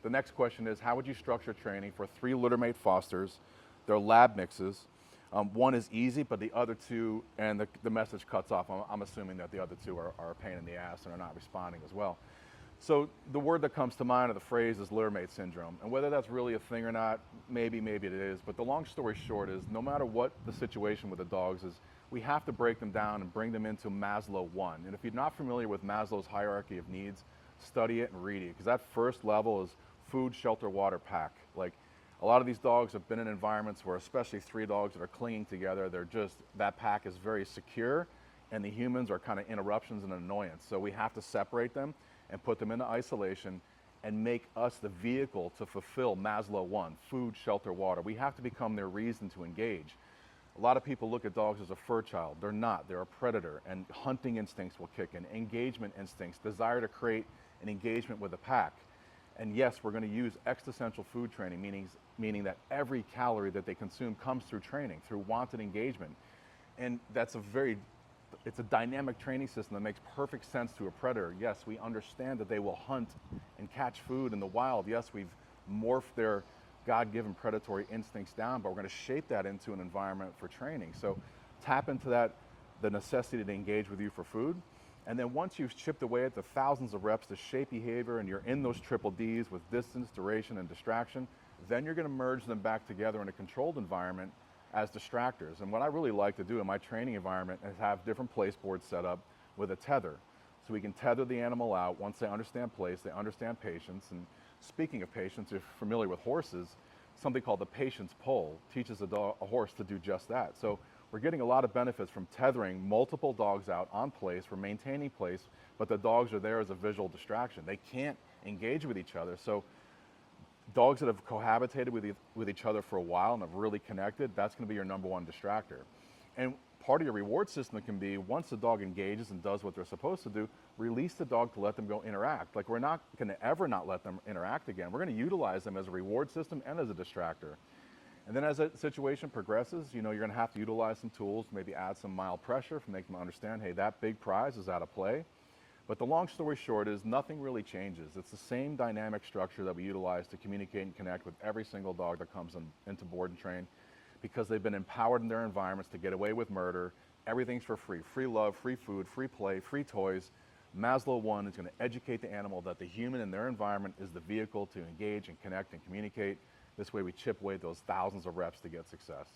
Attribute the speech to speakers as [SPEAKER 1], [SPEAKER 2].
[SPEAKER 1] the next question is, how would you structure training for 3 Littermate Fosters? They're lab mixes. One is easy, but the other two, and the message cuts off. I'm assuming that the other two are a pain in the ass and are not responding as well. So the word that comes to mind, or the phrase, is Littermate syndrome. And whether that's really a thing or not, maybe it is. But the long story short is, no matter what the situation with the dogs is, we have to break them down and bring them into Maslow 1. And if you're not familiar with Maslow's hierarchy of needs, study it and read it, because that first level is food, shelter, water, pack. Like, a lot of these dogs have been in environments where, especially 3 dogs that are clinging together, that pack is very secure, and the humans are kind of interruptions and annoyance. So we have to separate them and put them into isolation and make us the vehicle to fulfill Maslow 1, food, shelter, water. We have to become their reason to engage. A lot of people look at dogs as a fur child. They're not. They're a predator, and hunting instincts will kick in, engagement instincts, desire to create an engagement with the pack. And yes, we're going to use existential food training, meaning that every calorie that they consume comes through training, through wanted engagement. And it's a dynamic training system that makes perfect sense to a predator. Yes, we understand that they will hunt and catch food in the wild. Yes, we've morphed their God-given predatory instincts down, but we're going to shape that into an environment for training. So tap into that, the necessity to engage with you for food. And then once you've chipped away at the thousands of reps to shape behavior, and you're in those triple Ds with distance, duration, and distraction, then you're going to merge them back together in a controlled environment as distractors. And what I really like to do in my training environment is have different place boards set up with a tether. So we can tether the animal out. Once they understand place, they understand patience. And speaking of patience, if you're familiar with horses, something called the patience pole teaches a horse to do just that. So we're getting a lot of benefits from tethering multiple dogs out on place. We're maintaining place, but the dogs are there as a visual distraction. They can't engage with each other. So dogs that have cohabitated with each other for a while and have really connected, that's going to be your number 1 distractor. And part of your reward system can be, once the dog engages and does what they're supposed to do, release the dog to let them go interact. Like, we're not going to ever not let them interact again. We're going to utilize them as a reward system and as a distractor. And then as a situation progresses, you're going to have to utilize some tools, maybe add some mild pressure to make them understand, hey, that big prize is out of play. But the long story short is, nothing really changes. It's the same dynamic structure that we utilize to communicate and connect with every single dog that comes into board and train, because they've been empowered in their environments to get away with murder. Everything's for free. Free love, free food, free play, free toys. Maslow 1 is going to educate the animal that the human in their environment is the vehicle to engage and connect and communicate. This way we chip away those thousands of reps to get success.